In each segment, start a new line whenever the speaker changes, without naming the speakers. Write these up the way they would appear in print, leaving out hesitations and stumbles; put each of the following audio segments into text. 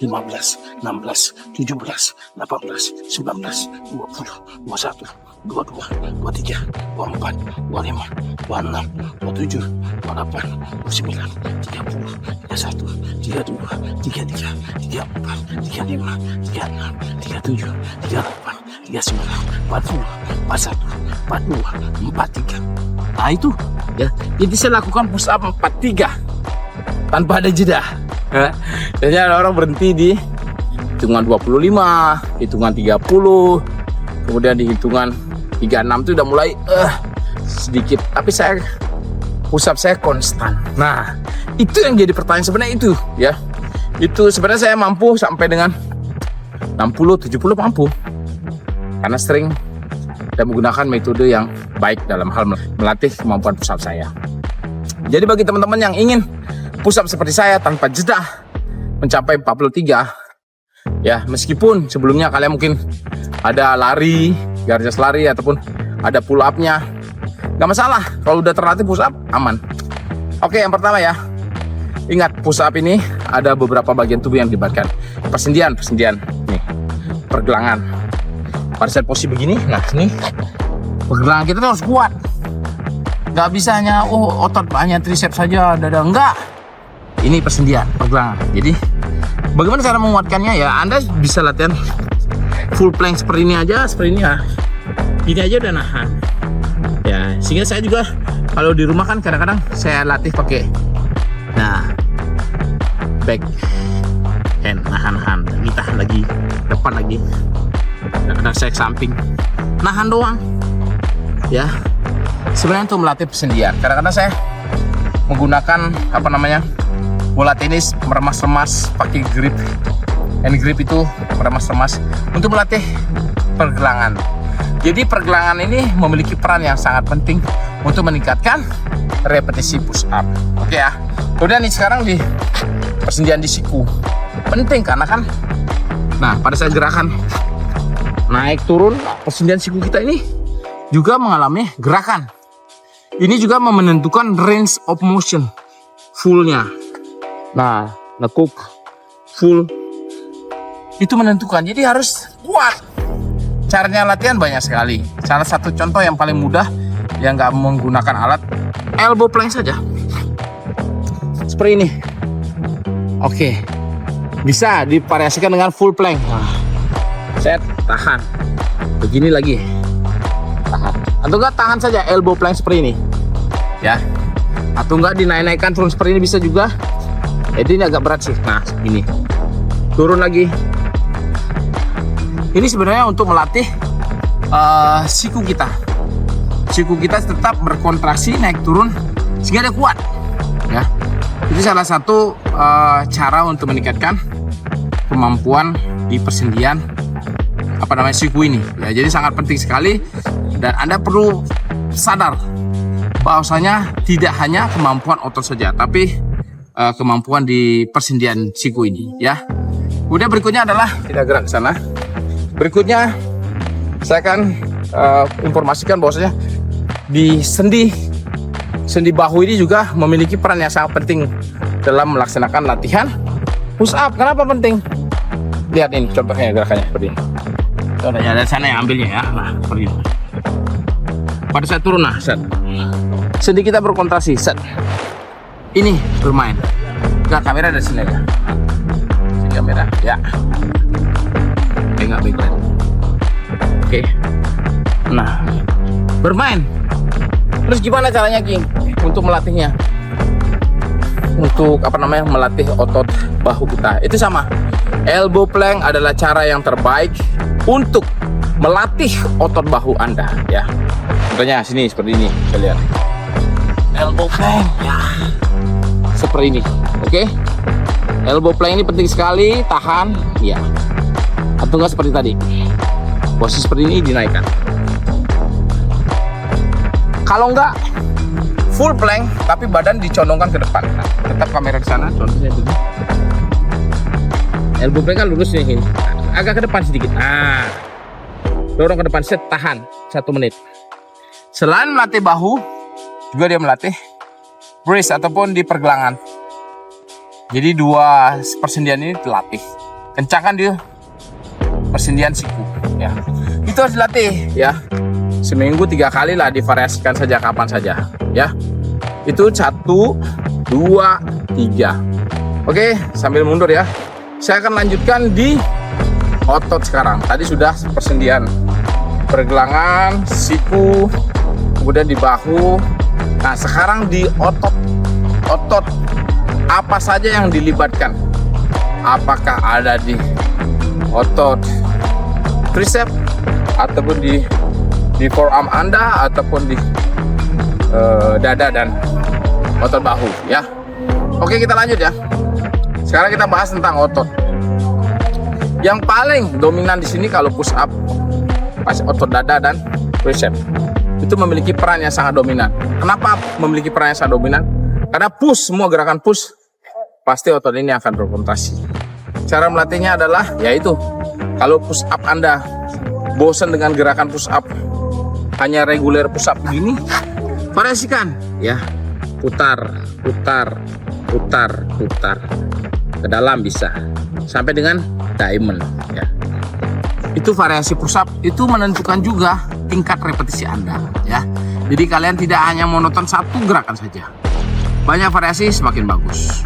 15, 16, 17, 18, 19, 20, 21, 22, 23, 24, 25, 26, 27, 28, 29, 30, 31, 32, 33, 34, 35, 36, 37, 38, 39, 40, 41, 42, 43. Nah itu ya, jadi saya lakukan push up 43 tanpa ada jeda. Jadi ada orang berhenti di hitungan 25, hitungan 30, kemudian di hitungan 36 itu udah mulai sedikit, tapi saya push up saya konstan. Nah itu yang jadi pertanyaan sebenarnya itu ya, itu sebenarnya saya mampu sampai dengan 60-70 mampu, karena sering dan menggunakan metode yang baik dalam hal melatih kemampuan push up saya. Jadi bagi teman-teman yang ingin push up seperti saya tanpa jeda mencapai 43 ya, meskipun sebelumnya kalian mungkin ada lari, garis lari ataupun ada pull up-nya, nggak masalah. Kalau udah terlatih push up aman. Oke, yang pertama ya, ingat push up ini ada beberapa bagian tubuh yang dilibatkan. Persendian nih, pergelangan. Pada saat posisi begini, nah ini pergelangan kita tuh harus kuat. Nggak bisa hanya otot hanya triceps saja, dada, enggak. Ini persendian, pergelangan. Jadi bagaimana cara menguatkannya ya? Anda bisa latihan full plank seperti ini aja, seperti ini ya. Ini aja udah nahan. Ya, sehingga saya juga kalau di rumah kan kadang-kadang saya latih pakai back hand, nahan, ini tahan lagi, depan lagi. Kadang-kadang saya ke samping, nahan doang. Ya, sebenarnya untuk melatih persendian. Kadang-kadang saya menggunakan bola tenis, meremas-remas pakai grip. Hand grip itu meremas-remas untuk melatih pergelangan. Jadi pergelangan ini memiliki peran yang sangat penting untuk meningkatkan repetisi push up. Oke ya. Kemudian nih sekarang di persendian di siku. Penting karena kan, nah pada saat gerakan naik turun, persendian siku kita ini juga mengalami gerakan. Ini juga menentukan range of motion fullnya. Nah, nekuk full itu menentukan. Jadi harus kuat. Caranya latihan banyak sekali. Salah satu contoh yang paling mudah yang nggak menggunakan alat, elbow plank saja. Seperti ini. Oke, bisa divariasikan dengan full plank. Nah, saya tahan. Begini lagi. Tahan. Atau enggak tahan saja elbow plank seperti ini. Ya. Atau enggak dinaik-naikkan turun seperti ini bisa juga. Jadi ini agak berat sih. Nah, ini. Turun lagi. Ini sebenarnya untuk melatih siku kita. Siku kita tetap berkontraksi naik turun sehingga dia kuat. Ya. Itu salah satu cara untuk meningkatkan kemampuan di persendian siku ini. Ya, jadi sangat penting sekali dan Anda perlu sadar bahwasanya tidak hanya kemampuan otot saja, tapi kemampuan di persendian siku ini ya. Kemudian berikutnya adalah kita gerak ke sana. Berikutnya
saya akan informasikan bahwasanya di sendi bahu ini juga memiliki peran yang sangat penting dalam melaksanakan latihan push up. Kenapa penting? Lihat ini contohnya gerakannya seperti ini. Contohnya dari sana yang ambilnya ya. Nah, seperti ini. Pada saat turun, nah, set. Sendi kita berkontraksi, set. Ini bermain. Enggak, kamera dari sini ya. Sini kamera, ya. Enggak baik. Oke. Nah, bermain. Terus gimana caranya, King? Untuk melatihnya? Untuk melatih otot bahu kita. Itu sama. Elbow plank adalah cara yang terbaik untuk melatih otot bahu Anda, ya. Contohnya sini seperti ini, kalian. Elbow plank, ya. Seperti ini, oke? Elbow plank ini penting sekali, tahan, ya. Atau enggak seperti tadi. Posisi seperti ini dinaikkan. Kalau enggak full plank tapi badan dicondongkan ke depan. Nah, tetap kamera di sana, contohnya dulu. Elbow plank kan lurus nih, agak ke depan sedikit. Nah, dorong ke depan, set, tahan 1 menit. Selain melatih bahu, juga dia melatih brace ataupun di pergelangan. Jadi 2 persendian ini dilatih. Kencangkan dia persendian siku, ya. Itu harus dilatih, ya. Seminggu 3 kali lah, divariasikan saja kapan saja, ya. Itu 1, 2, 3. Oke, sambil mundur ya. Saya akan lanjutkan di otot sekarang. Tadi sudah persendian pergelangan, siku, kemudian di bahu. Nah, sekarang di otot apa saja yang dilibatkan? Apakah ada di otot tricep ataupun di forearm Anda ataupun di dada dan otot bahu, ya. Oke, kita lanjut ya. Sekarang kita bahas tentang otot. Yang paling dominan di sini kalau push up, pas otot dada dan tricep. Itu memiliki peran yang sangat dominan. Kenapa memiliki peran yang sangat dominan? Karena push, semua gerakan push pasti otot ini akan berkontraksi. Cara melatihnya adalah yaitu kalau push up Anda bosan dengan gerakan push up, hanya reguler push up begini, variasikan ya. Putar ke dalam bisa sampai dengan diamond ya. Itu variasi push up, itu menentukan juga tingkat repetisi Anda ya. Jadi kalian tidak hanya monoton satu gerakan saja, banyak variasi semakin bagus.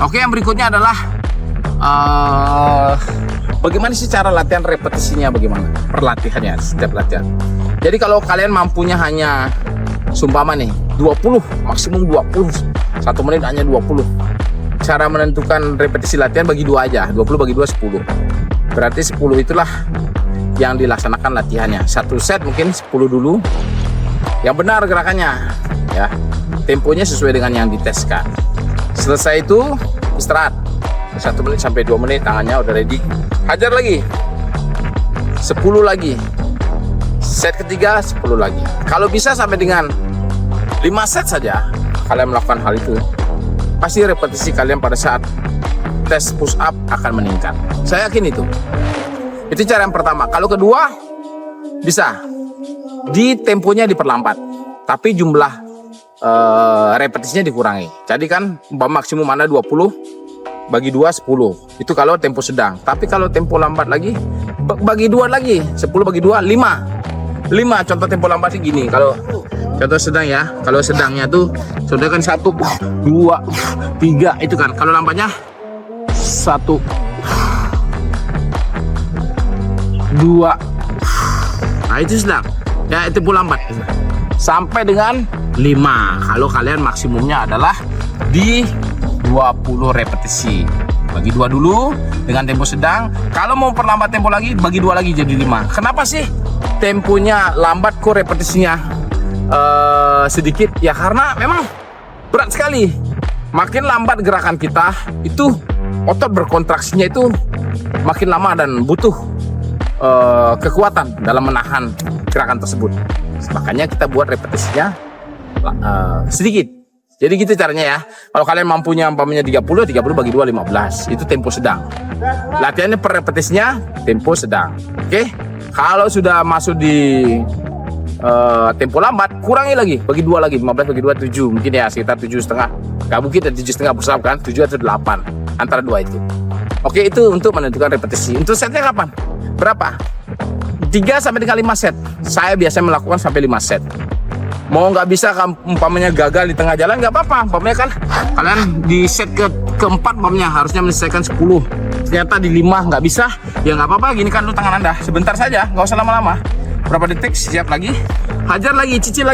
Oke, yang berikutnya adalah bagaimana sih cara latihan repetisinya, bagaimana perlatihannya setiap latihan. Jadi kalau kalian mampunya hanya sumpama nih 20, maksimum 20, 1 menit hanya 20. Cara menentukan repetisi latihan bagi 2 aja, 20 bagi 2 10. Berarti 10 itulah yang dilaksanakan latihannya. 1 set mungkin 10 dulu. Yang benar gerakannya ya. Temponya sesuai dengan yang diteskan. Selesai itu istirahat 1 menit sampai 2 menit, tangannya udah ready. Hajar lagi 10 lagi. Set ketiga 10 lagi. Kalau bisa sampai dengan 5 set saja kalian melakukan hal itu, pasti repetisi kalian pada saat tes push up akan meningkat. Saya yakin itu. Itu cara yang pertama. Kalau kedua, bisa di temponya diperlambat, tapi jumlah repetisinya dikurangi. Jadi kan maksimum Anda 20 bagi 2 10. Itu kalau tempo sedang. Tapi kalau tempo lambat lagi, bagi 2 lagi. 10 bagi 2 5. Contoh tempo lambat gini. Kalau contoh sedang ya. Kalau sedangnya tuh sudah kan 1 2 3 itu kan. Kalau lambatnya 1 2. Nah, itu sedang. Ya, tempo lambat. Sampai dengan 5. Kalau kalian maksimumnya adalah di 20 repetisi. Bagi 2 dulu dengan tempo sedang. Kalau mau perlambat tempo lagi, bagi 2 lagi jadi 5. Kenapa sih temponya lambat kok repetisinya sedikit? Ya karena memang berat sekali. Makin lambat gerakan kita, itu otot berkontraksinya itu makin lama dan butuh kekuatan dalam menahan gerakan tersebut. Makanya kita buat repetisinya sedikit. Jadi gitu caranya ya. Kalau kalian mampunya umpamanya 30 bagi 2 15. Itu tempo sedang. Latihannya per repetisinya tempo sedang. Oke? Kalau sudah masuk di tempo lambat, kurangi lagi, bagi 2 lagi, 15 bagi 2 7, mungkin ya sekitar 7,5. Nggak mungkin dan 7,5 push up kan, 7 atau 8 antara 2 itu. Oke, itu untuk menentukan repetisi. Untuk setnya kapan? Berapa? 3 sampai dengan 5 set. Saya biasanya melakukan sampai 5 set. Mau nggak bisa umpamanya gagal di tengah jalan nggak apa-apa. Umpamanya kan kalian di set keempat umpamanya harusnya menyelesaikan 10. Ternyata di 5 nggak bisa, ya nggak apa-apa. Gini kan dulu tangan Anda, sebentar saja, nggak usah lama-lama. Berapa detik, siap lagi, hajar lagi, cicil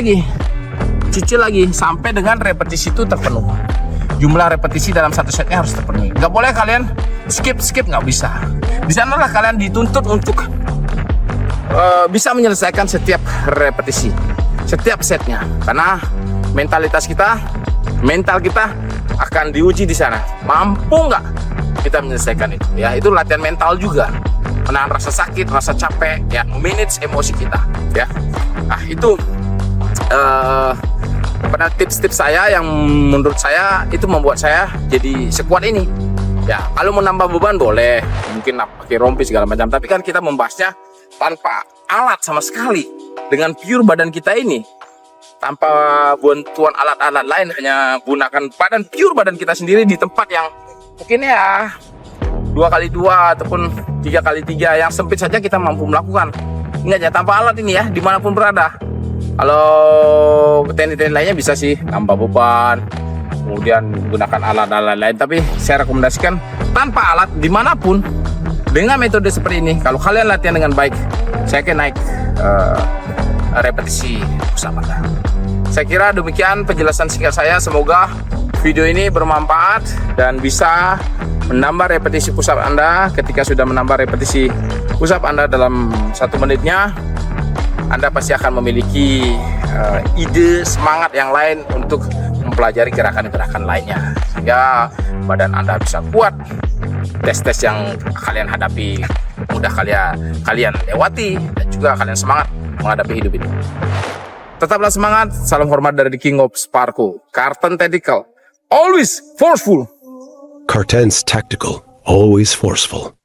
lagi sampai dengan repetisi itu terpenuh. Jumlah repetisi dalam satu setnya harus terpenuhi. Nggak boleh kalian skip, nggak bisa. Di sanalah kalian dituntut untuk bisa menyelesaikan setiap repetisi, setiap setnya, karena mental kita akan diuji di sana. Mampu nggak kita menyelesaikan itu? Ya, itu latihan mental juga, menahan rasa sakit, rasa capek, ya, manage emosi kita, ya. Nah, itu pada tips-tips saya yang menurut saya itu membuat saya jadi sekuat ini. Ya, kalau mau nambah beban boleh, mungkin pakai rompi segala macam, tapi kan kita membahasnya tanpa alat sama sekali, dengan pure badan kita ini, tanpa bantuan alat-alat lain, hanya gunakan pure badan kita sendiri di tempat yang mungkin ya 2x2 ataupun 3x3 yang sempit saja kita mampu melakukan. Ingat ya, tanpa alat ini ya, dimanapun berada. Kalau teknik-teknik lainnya bisa sih nambah beban, kemudian gunakan alat-alat lain, tapi saya rekomendasikan tanpa alat dimanapun dengan metode seperti ini. Kalau kalian latihan dengan baik, saya akan naik repetisi bersama Anda. Saya kira demikian penjelasan singkat saya. Semoga video ini bermanfaat dan bisa menambah repetisi push up Anda. Ketika sudah menambah repetisi push up Anda dalam 1 menitnya, Anda pasti akan memiliki ide, semangat yang lain untuk mempelajari gerakan-gerakan lainnya, sehingga badan Anda bisa kuat. Tes-tes yang kalian hadapi mudah kalian lewati, dan juga kalian semangat menghadapi hidup ini. Tetaplah semangat. Salam hormat dari The King of Sparko, Carlton Tactical, always forceful.
Carten's tactical, always forceful.